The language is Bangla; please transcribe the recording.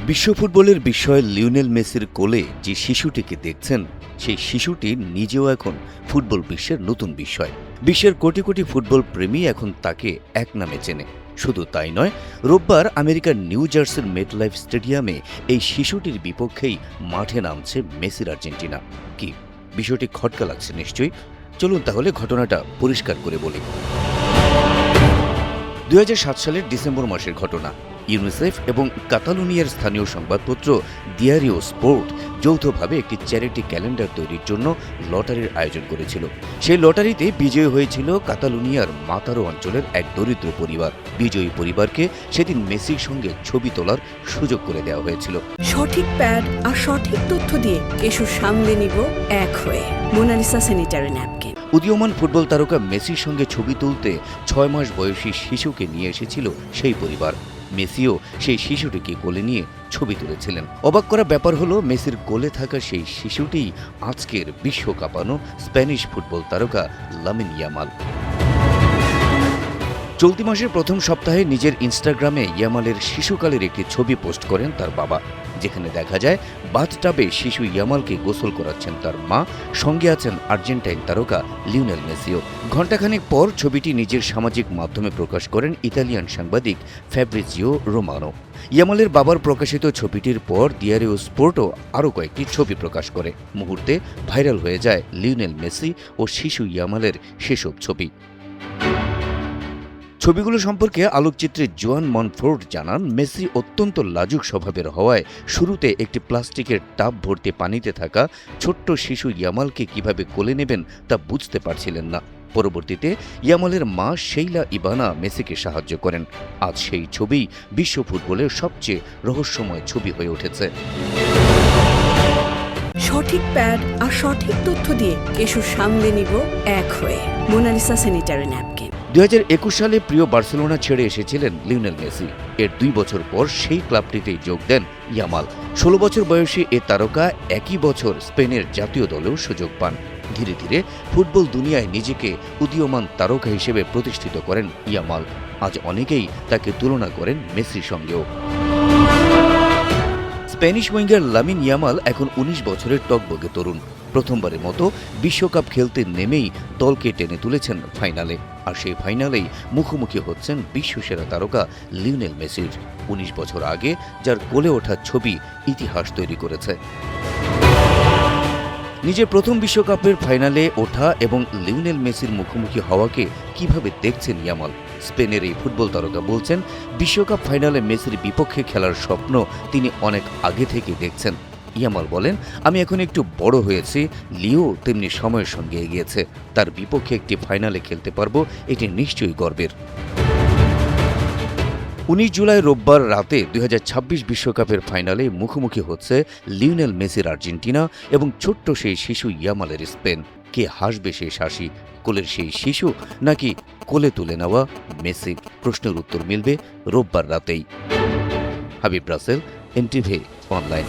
বিশ্ব ফুটবলের বিস্ময় লিওনেল মেসির কোলে যে শিশুটিকে দেখছেন সেই শিশুটি নিজেও এখন ফুটবল বিশ্বের নতুন বিস্ময়। বিশ্বের কোটি কোটি ফুটবল প্রেমী এখন তাকে এক নামে চেনে। শুধু তাই নয়, রোববার আমেরিকার নিউ জার্সির মেটলাইফ স্টেডিয়ামে এই শিশুটির বিপক্ষেই মাঠে নামছে মেসির আর্জেন্টিনা। কি বিষয়টি খটকা লাগছে নিশ্চয়ই। চলুন তাহলে ঘটনাটা পরিষ্কার করে বলি। 2007 সালের ডিসেম্বর মাসের ঘটনা। ইউনিসেফ এবং কাতালুনিয়ার স্থানীয় সংবাদপত্র দিয়ারিও স্পোর্ট যৌথভাবে একটি চ্যারিটি ক্যালেন্ডার তৈরির জন্য লটারির আয়োজন করেছিল। সেই লটারিতে বিজয়ী হয়েছিল কাতালুনিয়ার মাতারো অঞ্চলের এক দরিদ্র পরিবার। বিজয়ী পরিবারকে সেদিন মেসির সঙ্গে ছবি তোলার সুযোগ করে দেওয়া হয়েছিল। সঠিক প্যাড আর সঠিক তথ্য দিয়ে কেশু সামলে নিব এক হয়ে। Monalisa sanitary napkin. উদীয়মান ফুটবল তারকা মেসির সঙ্গে ছবি তুলতে 6 মাস বয়সী শিশুকে নিয়ে এসেছিল সেই পরিবার। মেসিও সেই শিশুটিকে কোলে নিয়ে ছবি তুলেছিলেন। অবাক করা ব্যাপার হলো, মেসির কোলে থাকা সেই শিশুটিই আজকের বিশ্ব কাঁপানো স্প্যানিশ ফুটবল তারকা লামিন ইয়ামাল। চলতি মাসের প্রথম সপ্তাহে নিজের ইনস্টাগ্রামে ইয়ামালের শিশুকালের একটি ছবি পোস্ট করেন তার বাবা, যেখানে দেখা যায় বাথটাবে শিশু ইয়ামালকে গোসল করাচ্ছেন তার মা, সঙ্গে আছেন আর্জেন্টাইন তারকা লিওনেল মেসিও। ঘণ্টাখানেক পর ছবিটি নিজের সামাজিক মাধ্যমে প্রকাশ করেন ইতালিয়ান সাংবাদিক ফ্যাব্রিজিও রোমানো। ইয়ামালের বাবার প্রকাশিত ছবিটির পর দিয়ারিও স্পোর্টও আরও কয়েকটি ছবি প্রকাশ করে। মুহূর্তে ভাইরাল হয়ে যায় লিওনেল মেসি ও শিশু ইয়ামালের সেসব ছবি। ছবিগুলো সম্পর্কে আলোকচিত্রী জোয়ান মনফোর্ট জানান, মেসি অত্যন্ত লাজুক স্বভাবের হওয়ায় শুরুতে একটি প্লাস্টিকের টাব ভর্তি পানিতে থাকা ছোট্ট শিশু ইয়ামালকে কিভাবে কোলে নেবেন তা বুঝতে পারছিলেন না। পরবর্তীতে ইয়ামালের মা শেইলা ইবানা মেসিকে সাহায্য করেন। আজ সেই ছবি বিশ্ব ফুটবলের সবচেয়ে রহস্যময় ছবি হয়ে উঠেছে। সঠিক প্যাড আর সঠিক তথ্য দিয়ে কেশু সামলে নিব এক হয়ে। Monalisa sanitary napkin. 2021 সালে প্রিয় বার্সেলোনা ছেড়ে এসেছিলেন লিওনেল মেসি। এর 2 বছর পর সেই ক্লাবটিতেই যোগ দেন ইয়ামাল। 16 বছর বয়সী এ তারকা একই বছর স্পেনের জাতীয় দলেও সুযোগ পান। ধীরে ধীরে ফুটবল দুনিয়ায় নিজেকে উদীয়মান তারকা হিসেবে প্রতিষ্ঠিত করেন ইয়ামাল। আজ অনেকেই তাকে তুলনা করেন মেসির সঙ্গেও। স্প্যানিশ উইঙ্গার লামিন ইয়ামাল এখন 19 বছরের টকবগে তরুণ। প্রথমবারের মতো বিশ্বকাপ খেলতে নেমেই দলকে টেনে তুলেছেন ফাইনালে। আর সেই ফাইনালেই মুখোমুখি হচ্ছেন বিশ্বসেরা তারকা লিওনেল মেসির। 19 বছর আগে যার কোলে ওঠার ছবি ইতিহাস তৈরি করেছে। নিজের প্রথম বিশ্বকাপের ফাইনালে ওঠা এবং লিওনেল মেসির মুখোমুখি হওয়াকে কিভাবে দেখছেন ইয়ামাল? স্পেনের এই ফুটবল তারকা বলছেন, বিশ্বকাপ ফাইনালে মেসির বিপক্ষে খেলার স্বপ্ন তিনি অনেক আগে থেকে দেখছেন। ইয়ামাল বলেন, আমি এখন একটু বড় হয়েছি, লিও তেমনি সময়ের সঙ্গে এগিয়েছে। তার বিপক্ষে একটি ফাইনালে খেলতে পারবো, এটি নিশ্চয়ই গর্বের। 19 জুলাই রোববার রাতে 2026 বিশ্বকাপের ফাইনালে মুখোমুখি হচ্ছে লিওনেল মেসির আর্জেন্টিনা এবং ছোট্ট সেই শিশু ইয়ামালের স্পেন। কে হাসবে সেই হাসি? কোলের সেই শিশু নাকি কোলে তুলে নেওয়া মেসি? প্রশ্নের উত্তর মিলবে রোববার রাতেই। Habib Rasel, NTV online.